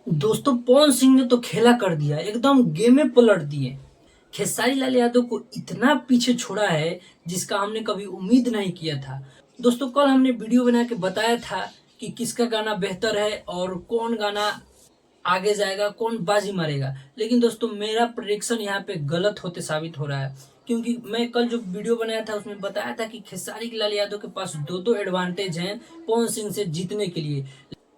दोस्तों पवन सिंह ने तो खेला कर दिया, एकदम गेमे पलट दिए। खेसारी लाल यादव को इतना पीछे छोड़ा है जिसका हमने कभी उम्मीद नहीं किया था। दोस्तों कल हमने वीडियो बना के बताया था कि किसका गाना बेहतर है और कौन गाना आगे जाएगा, कौन बाजी मारेगा। लेकिन दोस्तों मेरा प्रेडिक्शन यहाँ पे गलत होते साबित हो रहा है, क्योंकि मैं कल जो वीडियो बनाया था उसमें बताया था कि खेसारी लाल यादव के पास दो दो एडवांटेज हैं पवन सिंह से जीतने के लिए।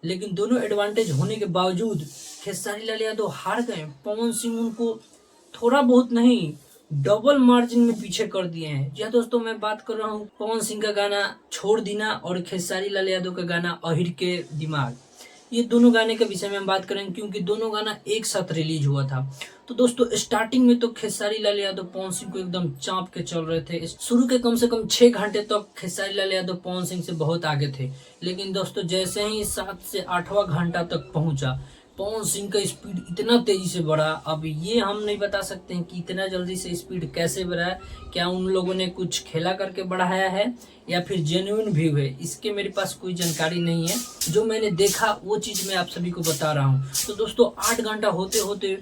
लेकिन दोनों एडवांटेज होने के बावजूद खेसारी लाल यादव हार गए। पवन सिंह उनको थोड़ा बहुत नहीं, डबल मार्जिन में पीछे कर दिए हैं। जी हाँ दोस्तों, मैं बात कर रहा हूँ पवन सिंह का गाना छोड़ दीना और खेसारी लाल यादव का गाना अहिर के दिमाग। ये दोनों गाने के विषय में हम बात करेंगे क्योंकि दोनों गाना एक साथ रिलीज हुआ था। तो दोस्तों स्टार्टिंग में तो खेसारी लाल यादव पवन सिंह को एकदम चाँप के चल रहे थे। शुरू के कम से कम 6 घंटे तक खेसारी लाल यादव पवन सिंह से बहुत आगे थे। लेकिन दोस्तों जैसे ही 7 से 8वां घंटा तक पहुंचा, पवन सिंह का स्पीड इतना तेजी से बढ़ा। अब ये हम नहीं बता सकते हैं कि इतना जल्दी से स्पीड कैसे बढ़ा है। क्या उन लोगों ने कुछ खेला करके बढ़ाया है या फिर जेन्युइन व्यू है, इसके मेरे पास कोई जानकारी नहीं है। जो मैंने देखा वो चीज मैं आप सभी को बता रहा हूँ। तो दोस्तों 8 घंटा होते होते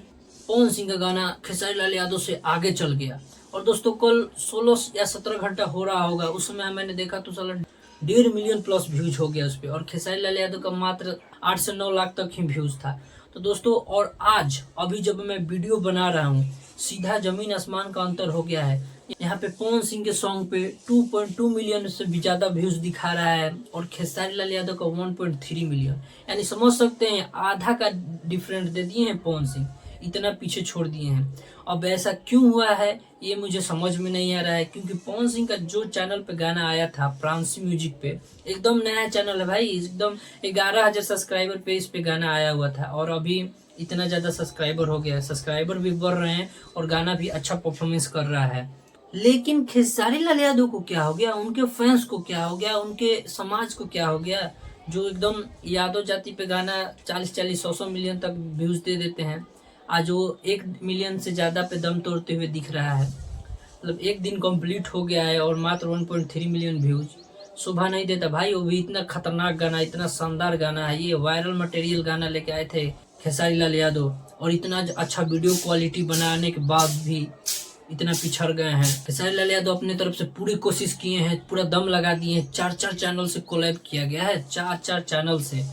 पवन सिंह का गाना खेसारी लाल यादव से आगे चल गया। और दोस्तों कल 16 या 17 घंटा हो रहा होगा, उस समय मैंने देखा तो साला 1.5 मिलियन प्लस व्यूज हो गया उस पर। और खेसारी लाल यादव का मात्र 8 से 9 लाख तक ही व्यूज था। तो दोस्तों और आज अभी जब मैं वीडियो बना रहा हूँ, सीधा जमीन आसमान का अंतर हो गया है। यहाँ पे पवन सिंह के सॉन्ग पे 2.2 मिलियन से भी ज्यादा व्यूज दिखा रहा है और खेसारी लाल यादव का 1.3 मिलियन। यानी समझ सकते हैं आधा का डिफरेंस दे दिए हैं पवन सिंह, इतना पीछे छोड़ दिए हैं। अब ऐसा क्यों हुआ है ये मुझे समझ में नहीं आ रहा है, क्योंकि पवन सिंह का जो चैनल पे गाना आया था प्रांसी म्यूजिक पे, एकदम नया चैनल है भाई, एकदम 11,000 सब्सक्राइबर पे इस पे गाना आया हुआ था। और अभी इतना ज्यादा सब्सक्राइबर हो गया है, सब्सक्राइबर भी बढ़ रहे हैं और गाना भी अच्छा परफॉर्मेंस कर रहा है। लेकिन खेसारी लाल यादव को क्या हो गया, उनके फैंस को क्या हो गया, उनके समाज को क्या हो गया, जो एकदम यादव जाति पे गाना 40-40 100 मिलियन तक व्यूज दे देते हैं, आज वो 1 मिलियन से ज्यादा पे दम तोड़ते हुए दिख रहा है। मतलब एक दिन कंप्लीट हो गया है और मात्र 1.3 मिलियन व्यूज शोभा नहीं देता भाई। वो भी इतना खतरनाक गाना, इतना शानदार गाना है, ये वायरल मटेरियल गाना लेके आए थे खेसारी लाल यादव, और इतना अच्छा वीडियो क्वालिटी बनाने के बाद भी इतना पिछड़ गए हैं। खेसारी लाल यादव अपने तरफ से पूरी कोशिश किए हैं, पूरा दम लगा दिए हैं। 4-4 चैनल से कोलैब किया गया है, 4-4 चैनल से,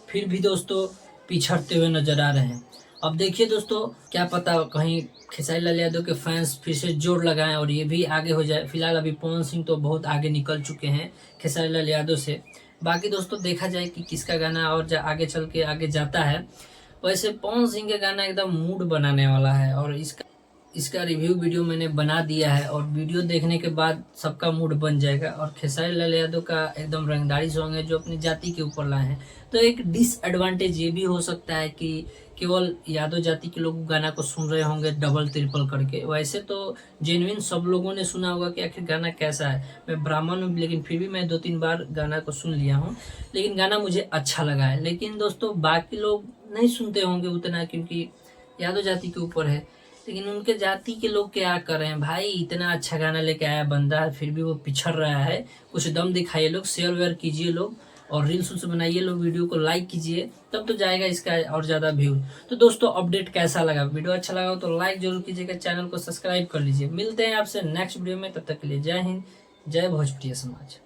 फिर भी दोस्तों पिछड़ते हुए नजर आ रहे हैं। अब देखिए दोस्तों, क्या पता कहीं खेसारी लाल यादव के फैंस फिर से जोर लगाएं और ये भी आगे हो जाए। फिलहाल अभी पवन सिंह तो बहुत आगे निकल चुके हैं खेसारी लाल यादव से। बाकी दोस्तों देखा जाए कि किसका गाना और आगे चल के आगे जाता है। वैसे पवन सिंह का गाना एकदम मूड बनाने वाला है और इसका रिव्यू वीडियो मैंने बना दिया है और वीडियो देखने के बाद सबका मूड बन जाएगा। और खेसारी लाल यादव का एकदम रंगदारी सॉन्ग है जो अपनी जाति के ऊपर लाए हैं। तो एक डिसएडवांटेज ये भी हो सकता है कि केवल यादव जाति के लोग गाना को सुन रहे होंगे डबल ट्रिपल करके। वैसे तो जेन्युइन सब लोगों ने सुना होगा कि आखिर गाना कैसा है। मैं ब्राह्मण हूँ लेकिन फिर भी मैं 2-3 बार गाना को सुन लिया हूँ, लेकिन गाना मुझे अच्छा लगा है। लेकिन दोस्तों बाकी लोग नहीं सुनते होंगे उतना, क्योंकि यादव जाति के ऊपर है। लेकिन उनके जाति के लोग क्या कर रहे हैं भाई, इतना अच्छा गाना लेके आया बंदा फिर भी वो पिछड़ रहा है। कुछ दम दिखाइए लोग, शेयर वेयर कीजिए लोग और रील्स उल्स बनाइए लोग, वीडियो को लाइक कीजिए, तब तो जाएगा इसका और ज्यादा व्यू। तो दोस्तों अपडेट कैसा लगा, वीडियो अच्छा लगा हो तो लाइक जरूर कीजिएगा, चैनल को सब्सक्राइब कर लीजिए। मिलते हैं आपसे नेक्स्ट वीडियो में, तब तक के लिए जय हिंद, जय भोजपुरी समाज।